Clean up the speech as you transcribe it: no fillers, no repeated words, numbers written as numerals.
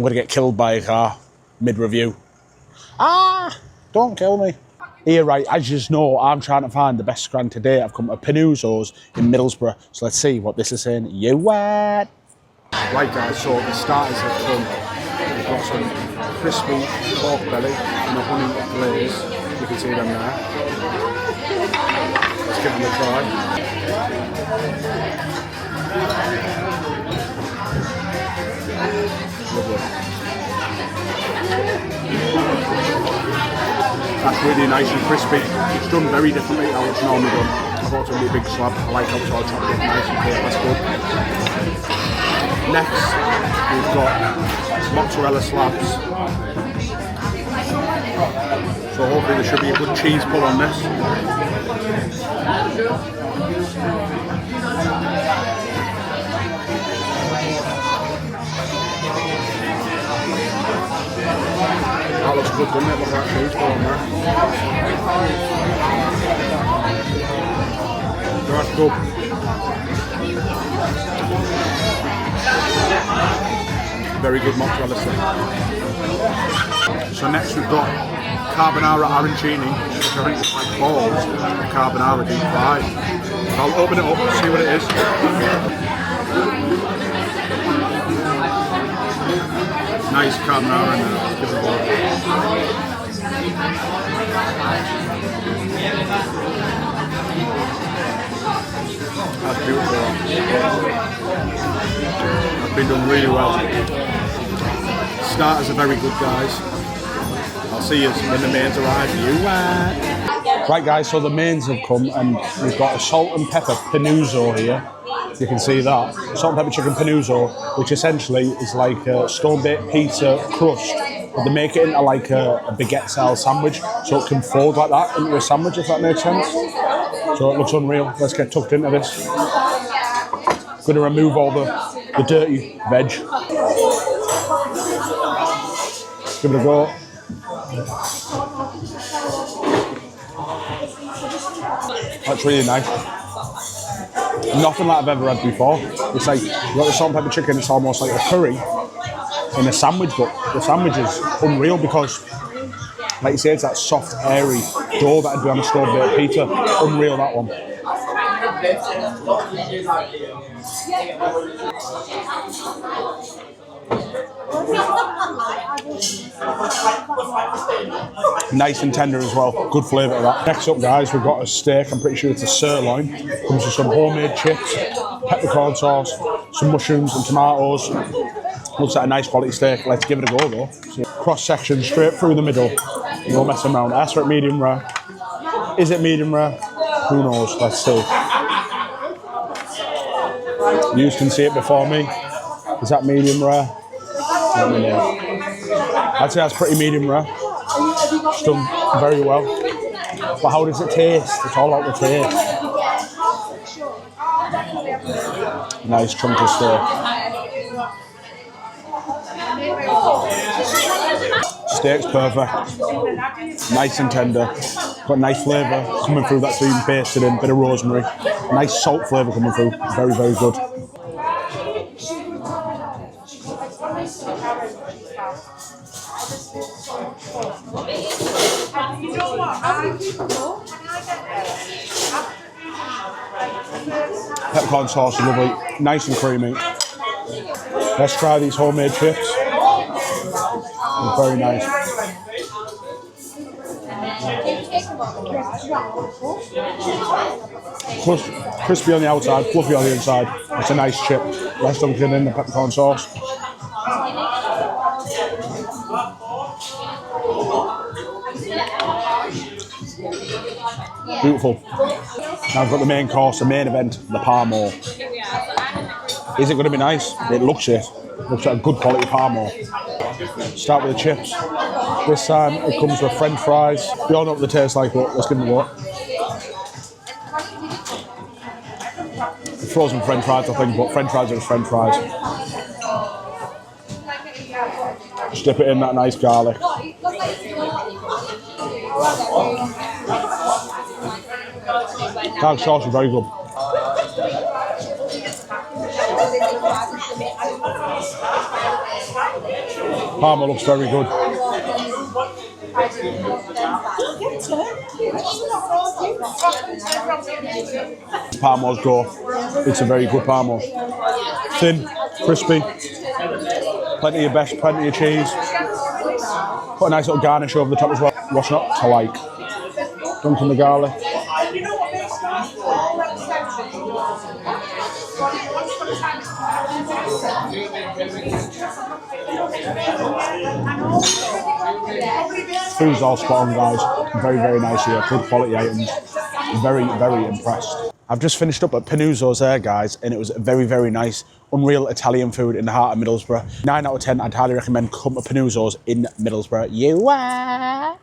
I'm gonna get killed by a car mid-review. Ah! Don't kill me. Here, right, as you just know, I'm trying to find the best scran today. I've come to Panuozzos in Middlesbrough. So let's see what this is saying. You what? Right, guys, so the starters have come. We've got some crispy pork belly and a honey glaze. You can see them there. Let's give them a try. Lovely. That's really nice and crispy. It's done very differently to how it's normally done. I thought it would be a big slab. I like how it's all chopped up nice and clear. That's good. Next, we've got mozzarella slabs. So hopefully there should be a good cheese pull on this. That looks good, doesn't it? Look at that cheese pull on there. That's good. Very good mozzarella stick. So next we've got carbonara arancini, which I think is like balls of carbonara deep fried. So I'll open it up and see what it is. Nice carbonara in there. Give it a go. That's beautiful. That's been done really well. Starters are very good, guys. I'll see you when the mains arrive. Right, guys, so the mains have come and we've got a salt and pepper panuzzo here. You can see that. Salt and pepper chicken panuzzo, which essentially is like a stone-baked pizza crust, but they make it into like a baguette-style sandwich, so it can fold like that into a sandwich, if that makes sense. So it looks unreal. Let's get tucked into this. Going to remove all the dirty veg. Give it a go. That's really nice. Nothing like I've ever had before. It's like, you've got the salt and pepper chicken, it's almost like a curry in a sandwich, but the sandwich is unreal because, like you say, it's that soft, airy dough that'd be on a stone-baked pizza. Unreal, that one. Nice and tender as well. Good flavour of that. Next up, guys, we've got a steak. I'm pretty sure it's a sirloin. Comes with some homemade chips, peppercorn sauce, some mushrooms and tomatoes. Looks like a nice quality steak. Let's give it a go, though. So, cross section straight through the middle. No messing around. Ask for it medium rare. Is it medium rare? Who knows? Let's see. You can see it before me. Is that medium rare? Let me know. I'd say that's pretty medium rare. It's done very well. But how does it taste? It's all about the taste. Nice chunk of steak. Steak's perfect. Nice and tender. Got nice flavour coming through that's been basted in. Bit of rosemary. Nice salt flavour coming through. Very, very good. Peppercorn sauce is lovely, nice and creamy. Let's try these homemade chips. They're very nice. Crispy on the outside, fluffy on the inside. It's a nice chip. Let's dunk it in the peppercorn sauce. Beautiful. Now I've got the main course, the main event, the parmo. Is it going to be nice? It looks it. Looks like a good quality parmo. Start with the chips. This time it comes with French fries. We all know what they taste like, but let's give them a go. Frozen French fries, I think, but French fries are just French fries. Just dip it in that nice garlic. Garlic sauce is very good. Parma looks very good. Parmos go. It's a very good parmo. Thin, crispy, plenty of best, plenty of cheese. Put a nice little garnish over the top as well. What's not to like? Dunk in the garlic. Food's all spot on, guys. Very, very nice here. Good quality items. Very, very impressed. I've just finished up at Panuozzos there, guys, and it was very, very nice. Unreal Italian food in the heart of Middlesbrough. 9 out of 10, I'd highly recommend come to Panuozzos in Middlesbrough. You are.